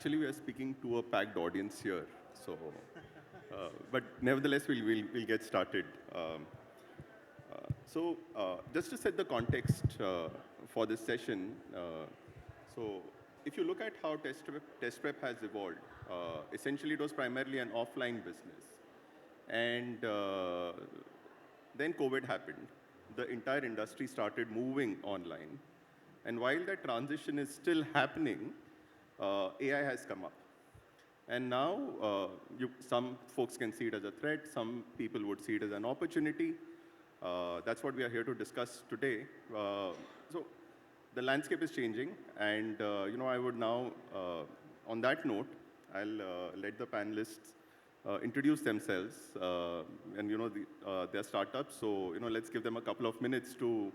Actually, we are speaking to a packed audience here. So, but nevertheless, we'll get started. Just to set the context for this session, so if you look at how test prep has evolved, essentially it was primarily an offline business. And then COVID happened. The entire industry started moving online. And while that transition is still happening, AI has come up. And now, some folks can see it as a threat, some people would see it as an opportunity. That's what we are here to discuss today. So the landscape is changing, and I would now, on that note, I'll let the panelists introduce themselves and their startups. So let's give them a couple of minutes to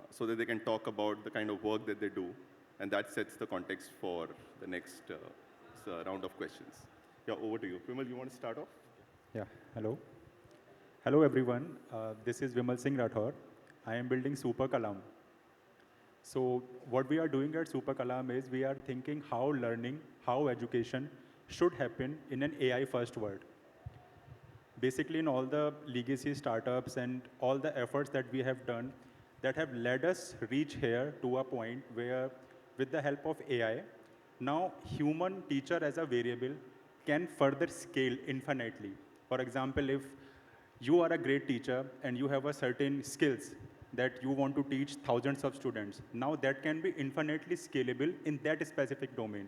so that they can talk about the kind of work that they do, and that sets the context for the next round of questions. Yeah, over to you. Vimal, you want to start off? Yeah, hello. Hello everyone, this is Vimal Singh Rathore. I am building Super Kalam. So what we are doing at Super Kalam is we are thinking how learning, how education should happen in an AI first world. Basically in all the legacy startups and all the efforts that we have done that have led us reach here to a point where with the help of AI, now human teacher as a variable can further scale infinitely. For example, if you are a great teacher and you have a certain skills that you want to teach thousands of students, now that can be infinitely scalable in that specific domain.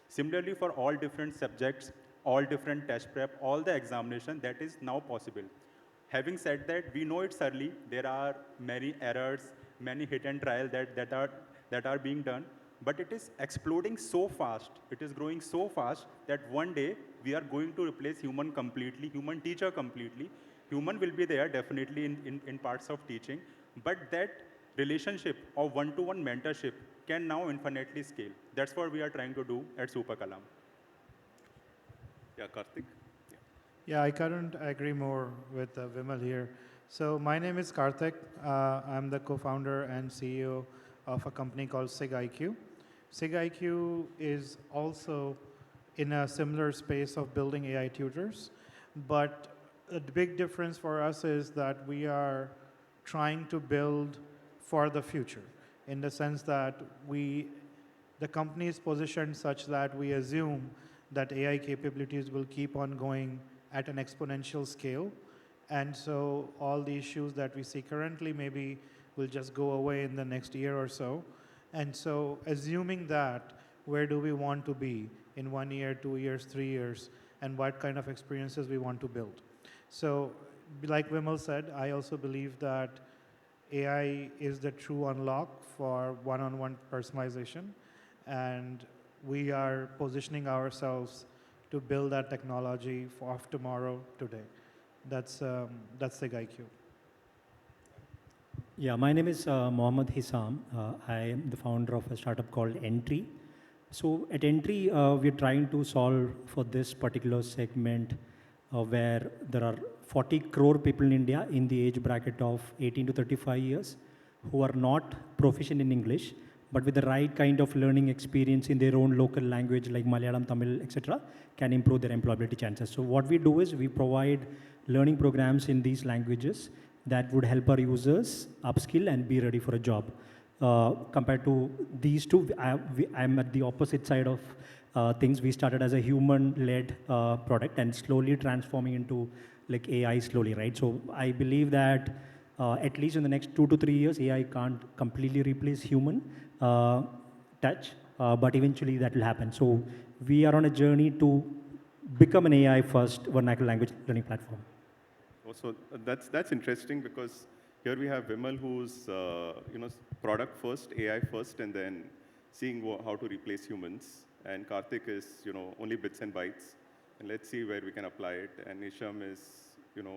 Similarly, for all different subjects, all different test prep, all the examination, that is now possible. Having said that, we know it's early. There are many errors, many hit and trial that are being done, but it is exploding so fast, it is growing so fast that one day we are going to replace human completely, human teacher completely. Human will be there definitely in parts of teaching, but that relationship of one-to-one mentorship can now infinitely scale. That's what we are trying to do at Super Kalam. Yeah, Karthik. Yeah, I couldn't agree more with Vimal here. So my name is Karthik. I'm the co-founder and CEO of a company called SigIQ. SigIQ is also in a similar space of building AI tutors, but the big difference for us is that we are trying to build for the future in the sense that the company is positioned such that we assume that AI capabilities will keep on going at an exponential scale. And so all the issues that we see currently maybe will just go away in the next year or so. And so assuming that, where do we want to be in 1 year, 2 years, 3 years, and what kind of experiences we want to build? So like Vimal said, I also believe that AI is the true unlock for one-on-one personalization, and we are positioning ourselves to build that technology of tomorrow today. That's SigIQ. Yeah, my name is Mohammad Hissam. I am the founder of a startup called Entry. So at Entry, we're trying to solve for this particular segment where there are 40 crore people in India in the age bracket of 18 to 35 years who are not proficient in English, but with the right kind of learning experience in their own local language like Malayalam, Tamil, etc., can improve their employability chances. So what we do is we provide learning programs in these languages that would help our users upskill and be ready for a job. Compared to these two, I'm at the opposite side of things. We started as a human-led product and slowly transforming into like AI slowly, right? So I believe that at least in the next 2 to 3 years, AI can't completely replace human touch, but eventually that will happen. So we are on a journey to become an AI-first vernacular language learning platform. Also, that's interesting because here we have Vimal, who's product first, AI first, and then seeing how to replace humans. And Karthik is only bits and bytes, and let's see where we can apply it. And Isham is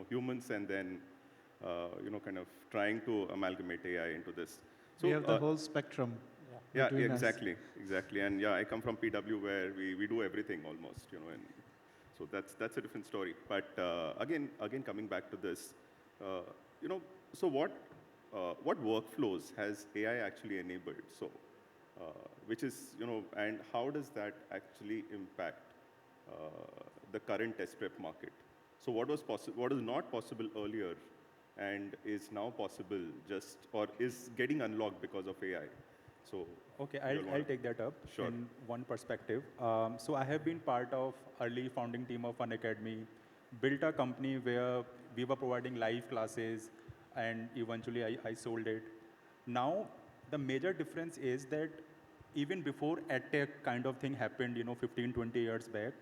humans, and then kind of trying to amalgamate AI into this. So we have the whole spectrum. Yeah, exactly. And yeah, I come from PW where we do everything almost, and so that's a different story. But again, coming back to this, so what workflows has AI actually enabled? So which is, and how does that actually impact the current test prep market? So what was what is not possible earlier and is now possible or is getting unlocked because of AI? So Okay, you'll I'll wanna- take that up Sure. in one perspective. So I have been part of early founding team of Fun Academy, built a company where we were providing live classes, and eventually I sold it. Now, the major difference is that even before EdTech kind of thing happened, 15, 20 years back,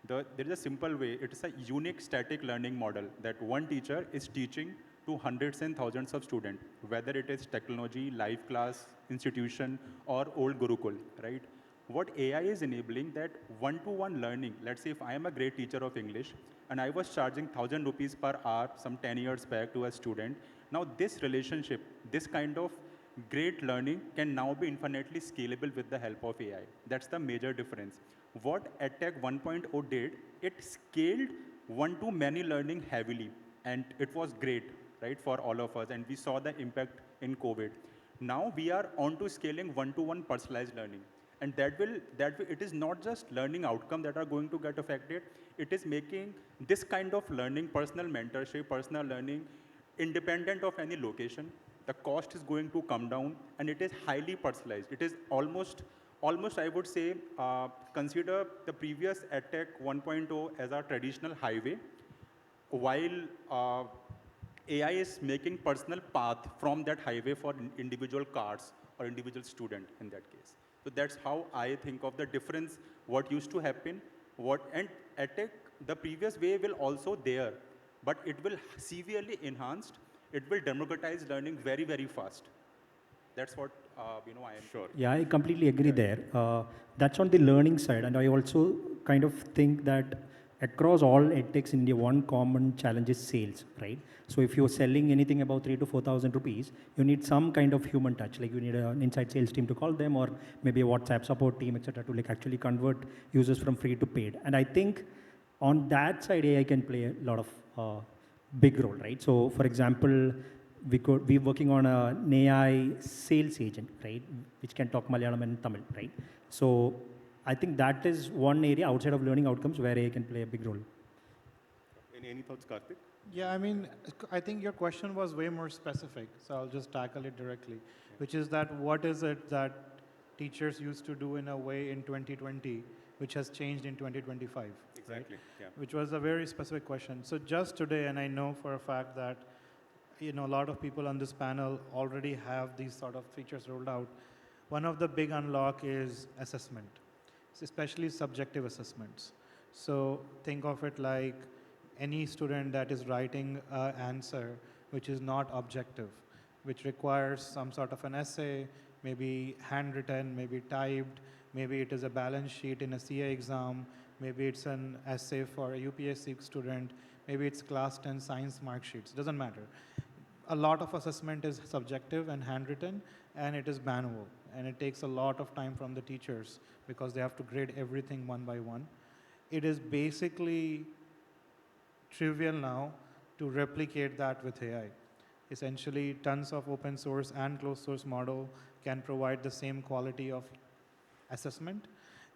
there is a simple way. It's a unique static learning model that one teacher is teaching to hundreds and thousands of students, whether it is technology, live class, institution, or old Gurukul, right? What AI is enabling that one-to-one learning. Let's say if I am a great teacher of English and I was charging 1,000 rupees per hour some 10 years back to a student, now this relationship, this kind of great learning can now be infinitely scalable with the help of AI. That's the major difference. What EdTech 1.0 did, it scaled one-to-many learning heavily, and it was great, right, for all of us, and we saw the impact in COVID. Now we are on to scaling one-to-one personalized learning, and it is not just learning outcome that are going to get affected, it is making this kind of learning, personal mentorship, personal learning, independent of any location. The cost is going to come down, and it is highly personalized. It is almost I would say, consider the previous EdTech 1.0 as our traditional highway, while AI is making personal path from that highway for individual cars or individual student in that case. So that's how I think of the difference, what used to happen, and EdTech, the previous way will also there, but it will severely enhanced, it will democratize learning very, very fast. That's what, I am. Sure. Yeah, I completely agree there. That's on the learning side, and I also kind of think that across all edtechs in India, one common challenge is sales, right? So if you're selling anything about 3 to 4,000 rupees, you need some kind of human touch, like you need an inside sales team to call them, or maybe a WhatsApp support team, etc., to like actually convert users from free to paid. And I think on that side, AI can play a lot of big role, right? So for example, we're working on an AI sales agent, right, which can talk Malayalam and Tamil, right? So I think that is one area outside of learning outcomes where AI can play a big role. Any thoughts, Karthik? Yeah, I mean, I think your question was way more specific, so I'll just tackle it directly, which is that what is it that teachers used to do in a way in 2020, which has changed in 2025? Exactly, yeah. Which was a very specific question. So just today, and I know for a fact that a lot of people on this panel already have these sort of features rolled out. One of the big unlock is assessment, especially subjective assessments. So think of it like any student that is writing an answer which is not objective, which requires some sort of an essay, maybe handwritten, maybe typed, maybe it is a balance sheet in a CA exam, maybe it's an essay for a UPSC student, maybe it's class 10 science mark sheets, doesn't matter. A lot of assessment is subjective and handwritten, and it is manual, and it takes a lot of time from the teachers because they have to grade everything one by one. It is basically trivial now to replicate that with AI. Essentially, tons of open source and closed source model can provide the same quality of assessment,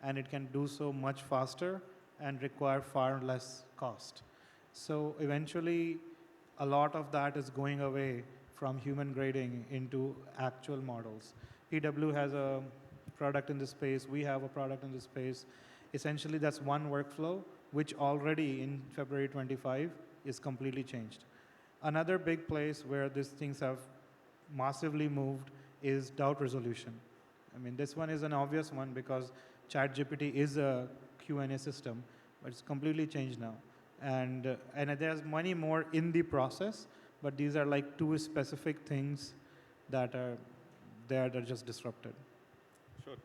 and it can do so much faster and require far less cost. So eventually, a lot of that is going away from human grading into actual models. PW has a product in this space, we have a product in this space. Essentially, that's one workflow, which already in February 25 is completely changed. Another big place where these things have massively moved is doubt resolution. I mean, this one is an obvious one because ChatGPT is a Q&A system, but it's completely changed now. And there's many more in the process, but these are like two specific things that are there that are just disrupted. Sure,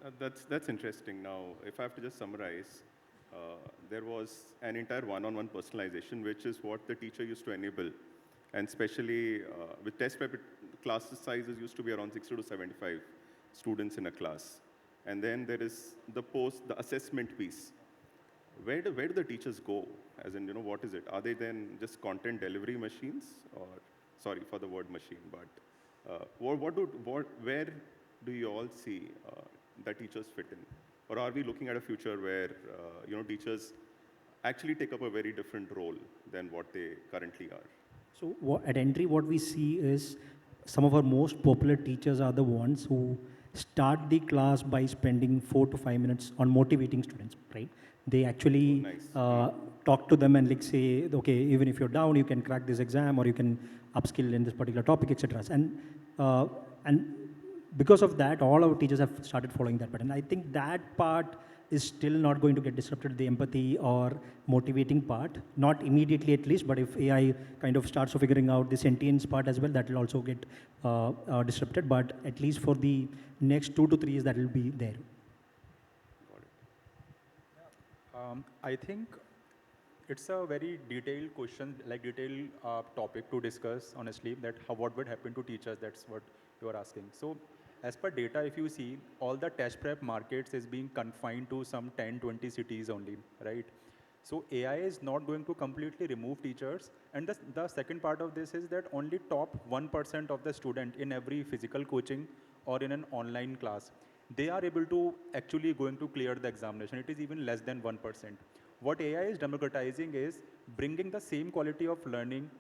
that's interesting. Now, if I have to just summarize, there was an entire one-on-one personalization, which is what the teacher used to enable. And especially with test prep, class sizes used to be around 60 to 75 students in a class. And then there is the assessment piece. Where do the teachers go? As in, what is it? Are they then just content delivery machines? Or, sorry for the word machine, but where do you all see that teachers fit in? Or are we looking at a future where teachers actually take up a very different role than what they currently are? So at entry, what we see is some of our most popular teachers are the ones who start the class by spending 4 to 5 minutes on motivating students, right? They actually Nice. talk to them and like say, okay, even if you're down, you can crack this exam or you can upskill in this particular topic, etc. And because of that, all our teachers have started following that pattern. I think that part is still not going to get disrupted, the empathy or motivating part, not immediately at least, but if AI kind of starts figuring out the sentience part as well, that will also get disrupted, but at least for the next 2 to 3 years, that will be there. I think it's a very detailed question, like detailed topic to discuss, honestly, that what would happen to teachers, that's what you are asking. So as per data, if you see, all the test prep markets is being confined to some 10, 20 cities only, right? So AI is not going to completely remove teachers. And the second part of this is that only top 1% of the student in every physical coaching or in an online class, they are able to actually going to clear the examination. It is even less than 1%. What AI is democratizing is bringing the same quality of learning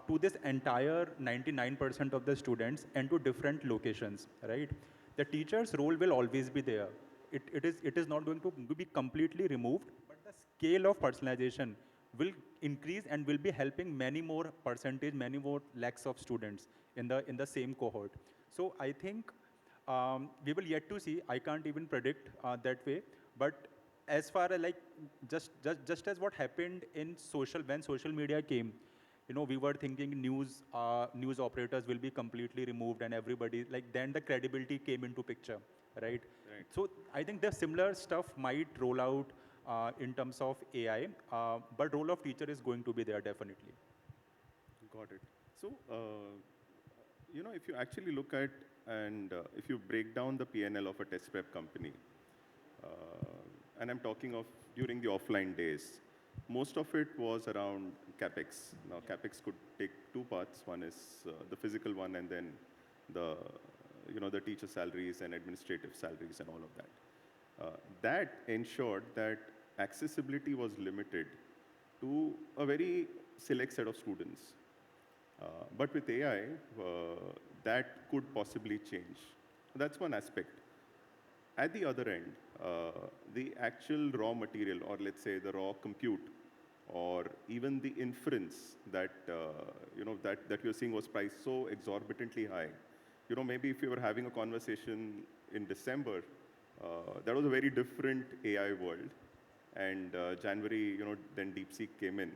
to this entire 99% of the students and to different locations, right? The teacher's role will always be there. It is not going to be completely removed, but the scale of personalization will increase and will be helping many more percentage, many more lakhs of students in the same cohort. So I think we will yet to see. I can't even predict that way, but as far as like just as what happened in when social media came, we were thinking news operators will be completely removed and everybody, like then the credibility came into picture, right? Right. So I think the similar stuff might roll out in terms of AI, but role of teacher is going to be there definitely. Got it. So, if you actually look at and if you break down the P&L of a test prep company, and I'm talking of during the offline days, most of it was around capex. Now, capex could take two parts. One is the physical one, and then the the teacher salaries and administrative salaries and all of that. That ensured that accessibility was limited to a very select set of students. But with AI, that could possibly change. That's one aspect. At the other end, the actual raw material, or let's say the raw compute, or even the inference that that you're seeing was priced so exorbitantly high. Maybe if you were having a conversation in December, that was a very different AI world. And January, then DeepSeek came in.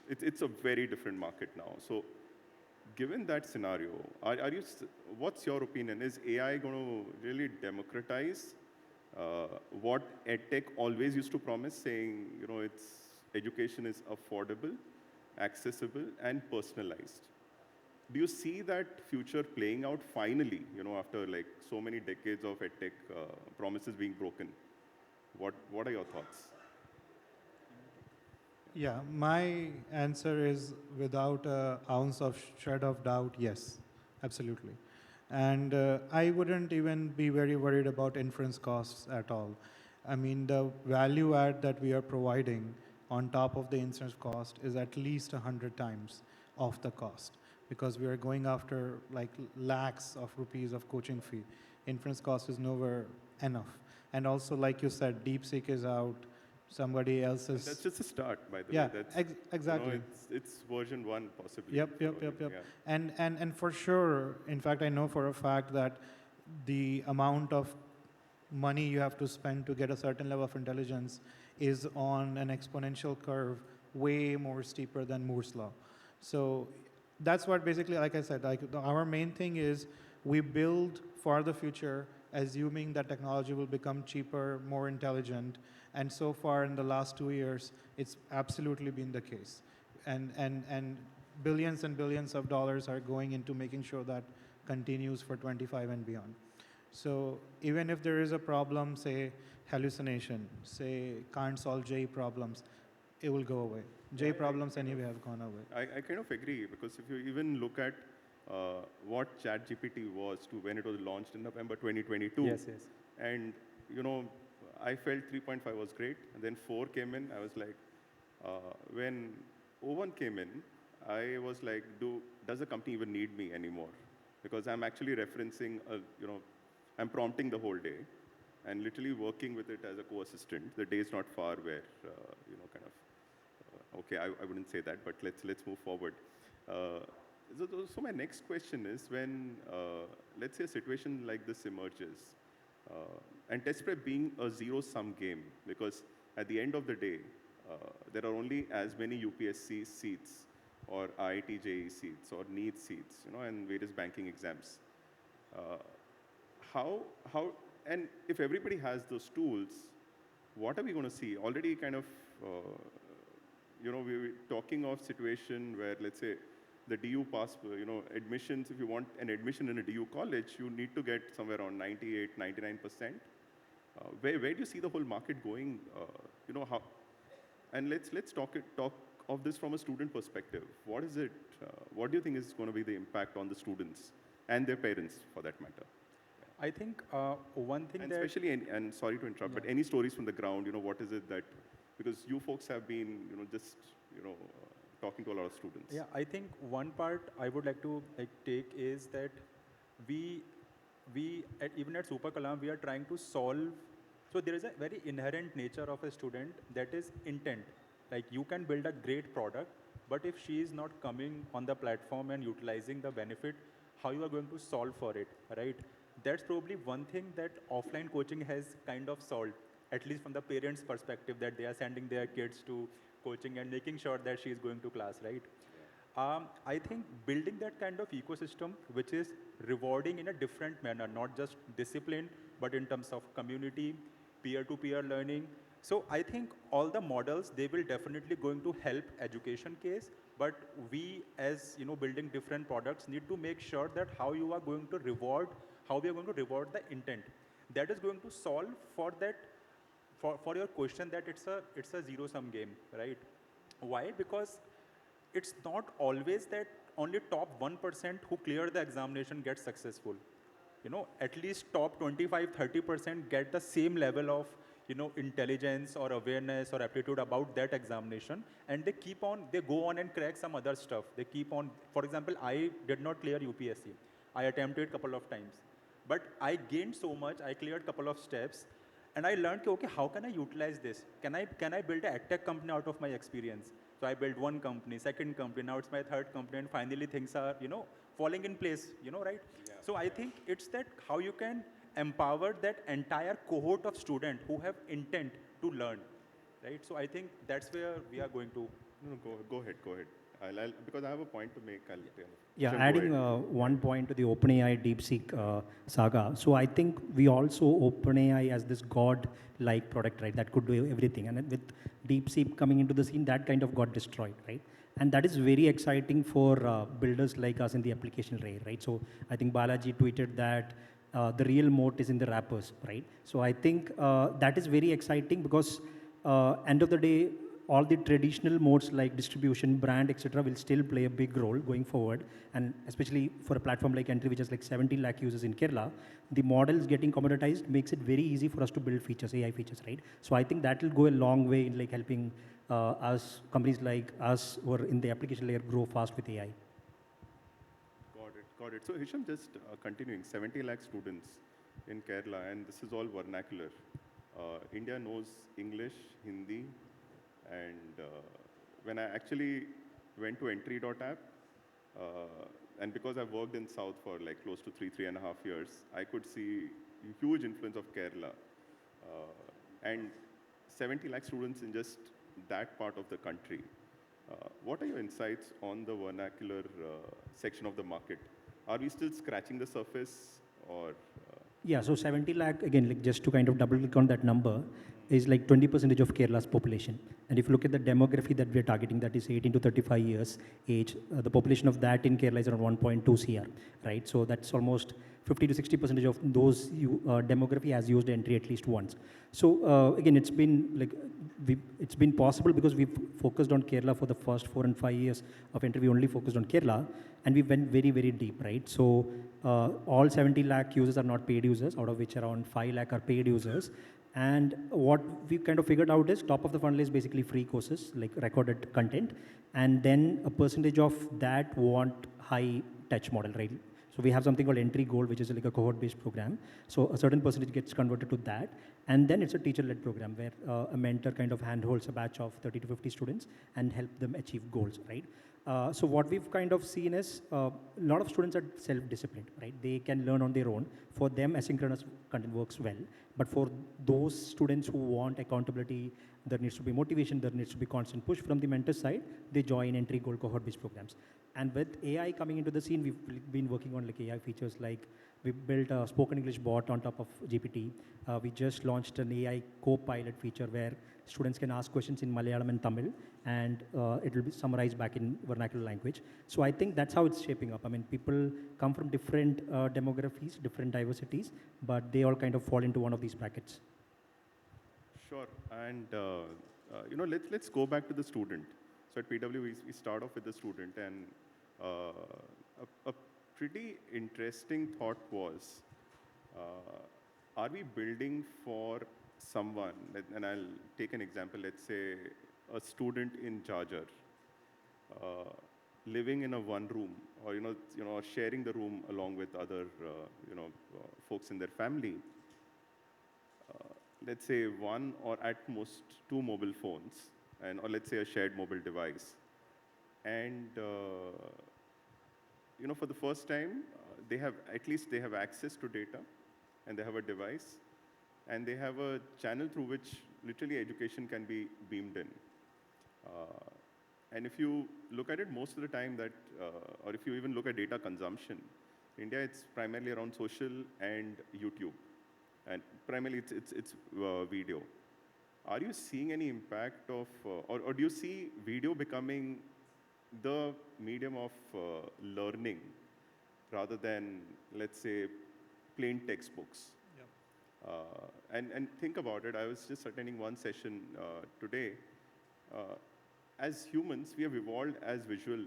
It's a very different market now. So given that scenario, what's your opinion? Is AI going to really democratize what EdTech always used to promise, saying, education is affordable, accessible, and personalized? Do you see that future playing out finally, after like so many decades of EdTech promises being broken? What are your thoughts? Yeah, my answer is without an ounce of shred of doubt, yes, absolutely. And I wouldn't even be very worried about inference costs at all. I mean, the value add that we are providing on top of the inference cost is at least 100 times of the cost, because we are going after like lakhs of rupees of coaching fee. Inference cost is nowhere enough. And also, like you said, DeepSeek is out. Somebody else's. That's just a start, by the Yeah, way. exactly. It's version 1 possibly. Yep. Yeah. And for sure, in fact, I know for a fact that the amount of money you have to spend to get a certain level of intelligence is on an exponential curve, way more steeper than Moore's law. So that's what basically, like I said, our main thing is we build for the future, assuming that technology will become cheaper, more intelligent. And so far in the last 2 years, it's absolutely been the case. And billions and billions of dollars are going into making sure that continues for 25 and beyond. So even if there is a problem, say hallucination, say can't solve J problems, it will go away. J problems anyway have gone away. I kind of agree, because if you even look at what ChatGPT was to when it was launched in November 2022. Yes, yes. And, you know, I felt 3.5 was great. And then 4 came in. I was like, when O1 came in, I was like, does the company even need me anymore? Because I'm actually referencing, I'm prompting the whole day and literally working with it as a co-assistant. The day is not far where, okay, I wouldn't say that, but let's move forward. So my next question is when, let's say a situation like this emerges, and test prep being a zero-sum game, because at the end of the day, there are only as many UPSC seats or IIT JEE seats or NEET seats, and various banking exams. And if everybody has those tools, what are we going to see? Already kind of, we were talking of situation where, let's say, the DU pass, admissions, if you want an admission in a DU college, you need to get somewhere around 98, 99%. Where do you see the whole market going? How? And let's talk of this from a student perspective. What is it? What do you think is going to be the impact on the students and their parents, for that matter? I think one thing and that... especially, and sorry to interrupt, but any stories from the ground, what is it that, because you folks have been, talking to a lot of students. Yeah, I think one part I would like to take is that even at Super Kalam, we are trying to solve, so there is a very inherent nature of a student that is intent. Like you can build a great product, but if she is not coming on the platform and utilizing the benefit, how you are going to solve for it, right? That's probably one thing that offline coaching has kind of solved, at least from the parents' perspective, that they are sending their kids to coaching and making sure that she is going to class, right? I think building that kind of ecosystem, which is rewarding in a different manner, not just discipline, but in terms of community, peer-to-peer learning. So I think all the models, they will definitely going to help education case, but we as building different products need to make sure that how we are going to reward the intent. That is going to solve for that, for your question that it's a zero-sum game, right? Why? Because it's not always that only top 1% who clear the examination get successful. At least top 25, 30% get the same level of intelligence or awareness or aptitude about that examination, and they go on and crack some other stuff. They keep on, for example, I did not clear UPSC. I attempted a couple of times, but I gained so much, I cleared a couple of steps, and I learned, okay, how can I utilize this? Can I build an edtech company out of my experience? So I built one company, second company, now it's my third company, and finally things are, falling in place, right? Yeah. So I think it's that how you can empower that entire cohort of students who have intent to learn, right? So I think that's where we are going to. No, go ahead. Because I have a point to make. Yeah, adding one point to the OpenAI DeepSeek saga. So I think we also OpenAI as this God-like product, right? That could do everything. And with DeepSeek coming into the scene, that kind of got destroyed, right? And that is very exciting for builders like us in the application layer, right? So I think Balaji tweeted that the real moat is in the wrappers, right? So I think that is very exciting because end of the day, all the traditional modes like distribution, brand, etc., will still play a big role going forward. And especially for a platform like Entry, which has like 70 lakh users in Kerala, the models getting commoditized makes it very easy for us to build features, AI features, right? So I think that will go a long way in like helping companies like us who are in the application layer grow fast with AI. Got it. So Hisham, just continuing, 70 lakh students in Kerala, and this is all vernacular. India knows English, Hindi, and when I actually went to entry.app, and because I've worked in South for like close to 3.5 years, I could see huge influence of Kerala. And 70 lakh students in just that part of the country. What are your insights on the vernacular section of the market? Are we still scratching the surface, or? Yeah, so 70 lakh, again, like just to kind of double click on that number, is like 20% of Kerala's population. And if you look at the demography that we're targeting, that is 18 to 35 years age, the population of that in Kerala is around 1.2 CR, right? So that's almost 50 to 60% of those demography has used entry at least once. So again, it's been possible because we've focused on Kerala for the first 4 and 5 years of entry. We only focused on Kerala, and we went very, very deep, right? So all 70 lakh users are not paid users, out of which around 5 lakh are paid users. And what we kind of figured out is top of the funnel is basically free courses, like recorded content. And then a percentage of that want high touch model, right? So we have something called entry gold, which is like a cohort-based program. So a certain percentage gets converted to that. And then it's a teacher-led program where a mentor kind of handholds a batch of 30 to 50 students and help them achieve goals, right? So what we've kind of seen is a lot of students are self-disciplined, right? They can learn on their own. For them, asynchronous content works well. But for those students who want accountability, there needs to be motivation, there needs to be constant push from the mentor side, they join entry gold cohort-based programs. And with AI coming into the scene, we've been working on like AI features like we built a spoken English bot on top of GPT. We just launched an AI co-pilot feature where students can ask questions in Malayalam and Tamil, and it will be summarized back in vernacular language. So I think that's how it's shaping up. I mean, people come from different demographies, different diversities, but they all kind of fall into one of these brackets. Sure, and let's go back to the student. So at PW, we start off with the student, and a pretty interesting thought was, are we building for someone, and I'll take an example, let's say a student in Jajar, living in a one room, or sharing the room along with other folks in their family. Let's say one or at most two mobile phones, or let's say a shared mobile device. And for the first time, they have access to data, and they have a device, and they have a channel through which literally education can be beamed in. And if you look at it, most of the time or if you even look at data consumption, in India, it's primarily around social and YouTube. And primarily, it's video. Are you seeing any impact of, or do you see video becoming the medium of learning rather than, let's say, plain textbooks? Yeah. And think about it. I was just attending one session today. As humans, we have evolved as visual.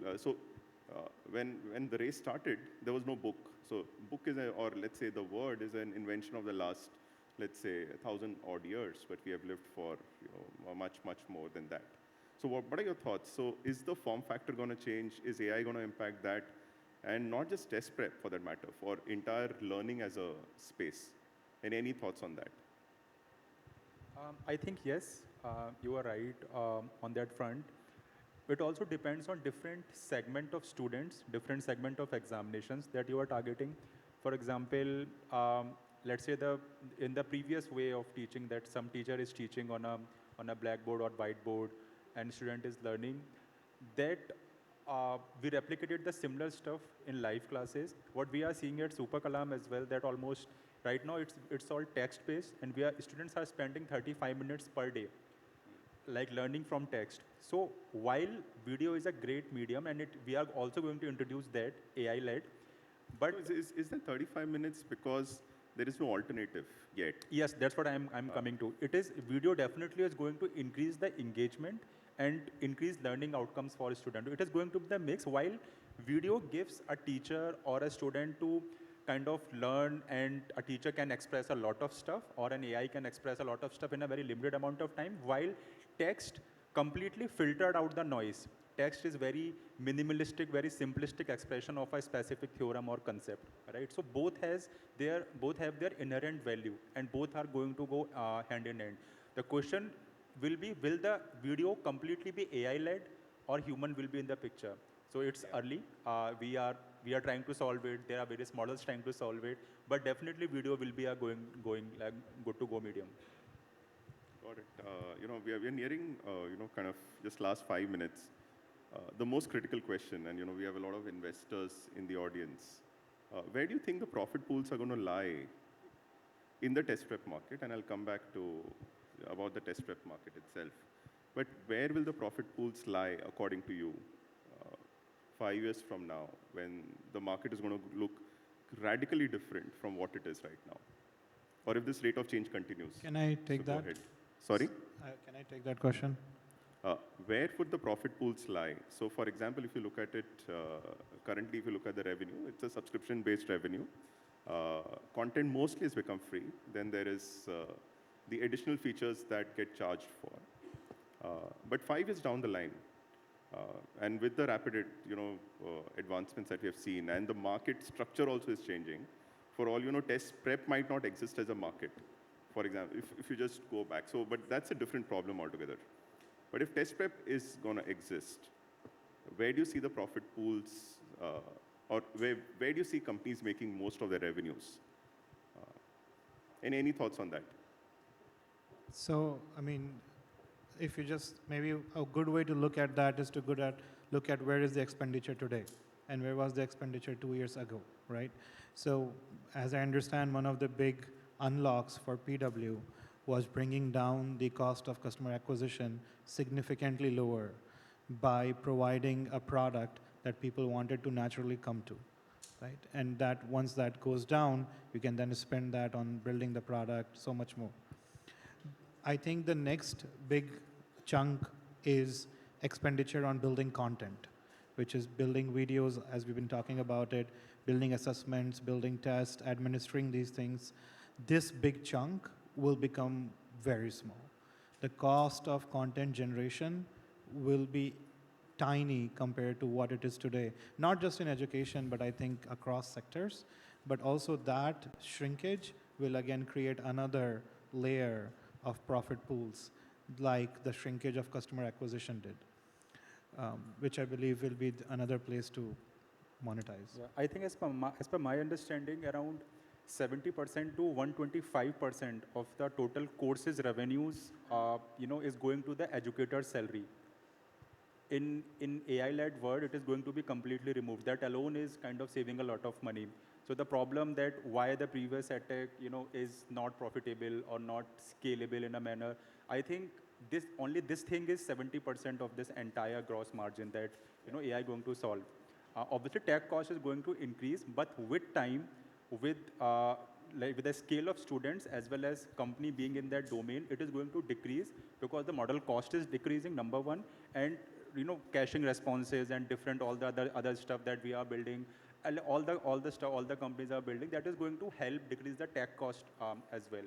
When the race started, there was no book. So book is, or let's say the word is an invention of the last, let's say, 1,000 odd years, but we have lived for much, much more than that. So what are your thoughts? So is the form factor going to change? Is AI going to impact that? And not just test prep, for that matter, for entire learning as a space. And any thoughts on that? I think yes, you are right on that front. It also depends on different segment of students, different segment of examinations that you are targeting. For example, let's say in the previous way of teaching, that some teacher is teaching on a blackboard or whiteboard, and student is learning, that we replicated the similar stuff in live classes. What we are seeing at Super Kalam as well, that almost right now it's all text based, and students are spending 35 minutes per day, like learning from text. So while video is a great medium, and we are also going to introduce that AI-led, but so is that 35 minutes because there is no alternative yet? Yes, that's what I'm coming to. It is, video definitely is going to increase the engagement and increase learning outcomes for a student. It is going to be the mix. While video gives a teacher or a student to kind of learn, and a teacher can express a lot of stuff, or an AI can express a lot of stuff in a very limited amount of time, while text completely filtered out the noise. Text is very minimalistic, very simplistic expression of a specific theorem or concept, right? So both have their inherent value, and both are going to go hand in hand. The question will be, will the video completely be AI-led, or human will be in the picture? So it's early. We are trying to solve it. There are various models trying to solve it, but definitely video will be a good to go medium. Got it. We are nearing, kind of just last 5 minutes. The most critical question, and we have a lot of investors in the audience. Where do you think the profit pools are going to lie in the test prep market? And I'll come back to about the test prep market itself. But where will the profit pools lie, according to you, 5 years from now, when the market is going to look radically different from what it is right now, or if this rate of change continues. Can I take So go that? ahead. Sorry? Can I take that question? Where would the profit pools lie? So for example, if you look at it, currently if you look at the revenue, it's a subscription-based revenue. Content mostly has become free. Then there is the additional features that get charged for. But 5 years down the line, and with the rapid advancements that we have seen, and the market structure also is changing, for all you know, test prep might not exist as a market. For example, if you just go back. So, but that's a different problem altogether. But if test prep is going to exist, where do you see the profit pools, or where do you see companies making most of their revenues? Any thoughts on that? So, I mean, if you just, maybe a good way to look at that is to look at where is the expenditure today and where was the expenditure 2 years ago, right? So, as I understand, one of the big unlocks for PW was bringing down the cost of customer acquisition significantly lower by providing a product that people wanted to naturally come to, right? And that once that goes down, you can then spend that on building the product so much more. I think the next big chunk is expenditure on building content, which is building videos, as we've been talking about it, building assessments, building tests, administering these things. This big chunk will become very small. The cost of content generation will be tiny compared to what it is today, not just in education, but I think across sectors. But also that shrinkage will again create another layer of profit pools, like the shrinkage of customer acquisition did, which I believe will be another place to monetize. Yeah, I think as per my understanding, around 70% to 125% of the total courses revenues, is going to the educator's salary. In AI-led world, it is going to be completely removed. That alone is kind of saving a lot of money. So the problem that why the previous edtech, is not profitable or not scalable in a manner, I think only this thing is 70% of this entire gross margin that AI going to solve. Obviously, tech cost is going to increase, but with time, with the scale of students as well as company being in that domain, it is going to decrease because the model cost is decreasing, number one, and caching responses and different all the other stuff that we are building, and all the stuff all the companies are building, that is going to help decrease the tech cost as well.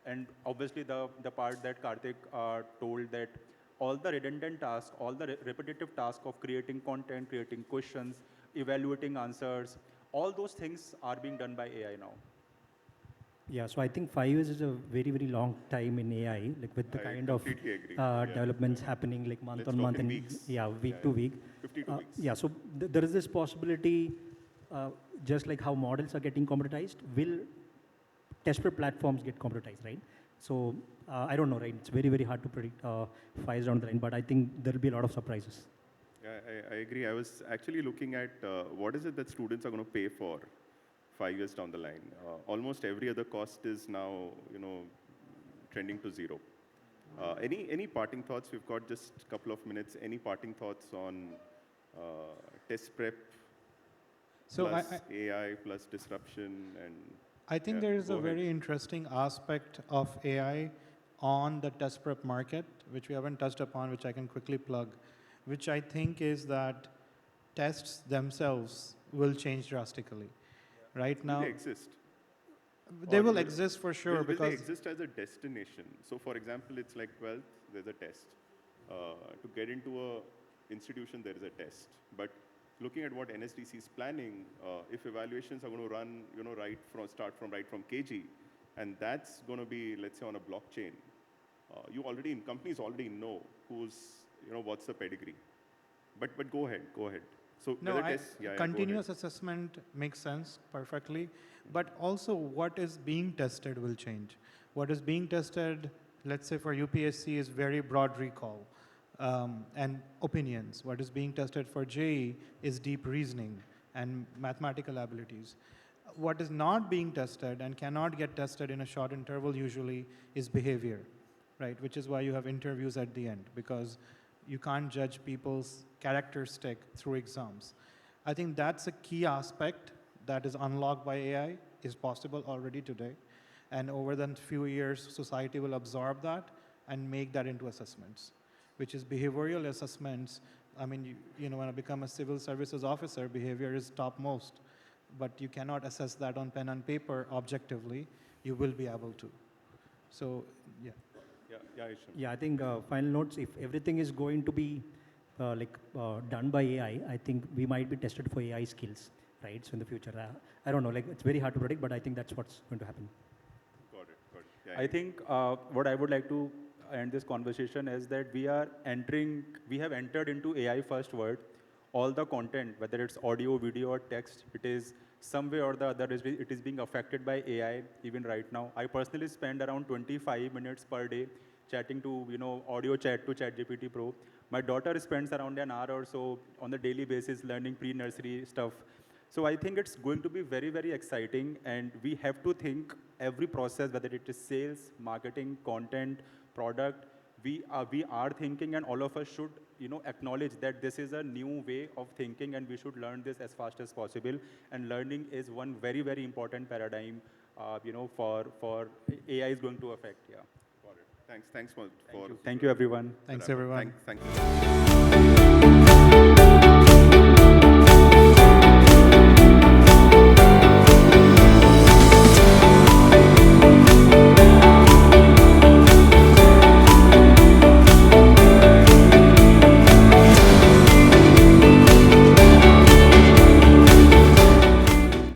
And obviously the part that Karthik told, that all the redundant tasks, all the repetitive tasks of creating content, creating questions, evaluating answers, all those things are being done by AI now. Yeah, so I think 5 years is a very, very long time in AI, like with the kind of developments happening like month on month and weeks. Week to week. 52 weeks. Yeah, so there is this possibility, just like how models are getting commoditized, will test prep platforms get commoditized, right? So I don't know, right? It's very, very hard to predict 5 years down the line, but I think there will be a lot of surprises. Yeah, I agree. I was actually looking at what is it that students are going to pay for 5 years down the line. Almost every other cost is now, trending to zero. Any parting thoughts? We've got just a couple of minutes. Any parting thoughts on test prep plus AI plus disruption? And I think there is a very interesting aspect of AI on the test prep market, which we haven't touched upon, which I can quickly plug, which I think is that tests themselves will change drastically. Right now, will they exist? They will exist for sure. Will they exist as a destination? So for example, it's like 12th, there's a test. To get into a institution, there is a test. But looking at what NSDC is planning, if evaluations are going to run, start from KG, and that's going to be, let's say, on a blockchain, companies already know what's the pedigree. But go ahead. So no, continuous assessment makes sense perfectly, but also what is being tested will change. What is being tested, let's say for UPSC, is very broad recall and opinions. What is being tested for JEE is deep reasoning and mathematical abilities. What is not being tested and cannot get tested in a short interval usually is behavior, right? Which is why you have interviews at the end, because you can't judge people's characteristic through exams. I think that's a key aspect that is unlocked by AI is possible already today. And over the few years, society will absorb that and make that into assessments, which is behavioral assessments. I mean, when I become a civil services officer, behavior is topmost, but you cannot assess that on pen and paper objectively. You will be able to. So, yeah. Isham. Yeah, I think final notes, if everything is going to be done by AI, I think we might be tested for AI skills, right? So in the future, I don't know, it's very hard to predict, but I think that's what's going to happen. Got it. Yeah, I think what I would like to end this conversation is that we have entered into AI first world. All the content, whether it's audio, video, or text, it is some way or the other, it is being affected by AI even right now. I personally spend around 25 minutes per day chatting to, audio chat to ChatGPT Pro. My daughter spends around an hour or so on the daily basis learning pre-nursery stuff. So I think it's going to be very, very exciting, and we have to think every process, whether it is sales, marketing, content, product, we are thinking, and all of us should acknowledge that this is a new way of thinking, and we should learn this as fast as possible. And learning is one very, very important paradigm for AI is going to affect. Yeah. got it. Thanks for Thank you everyone. Thanks, everyone. Thank you.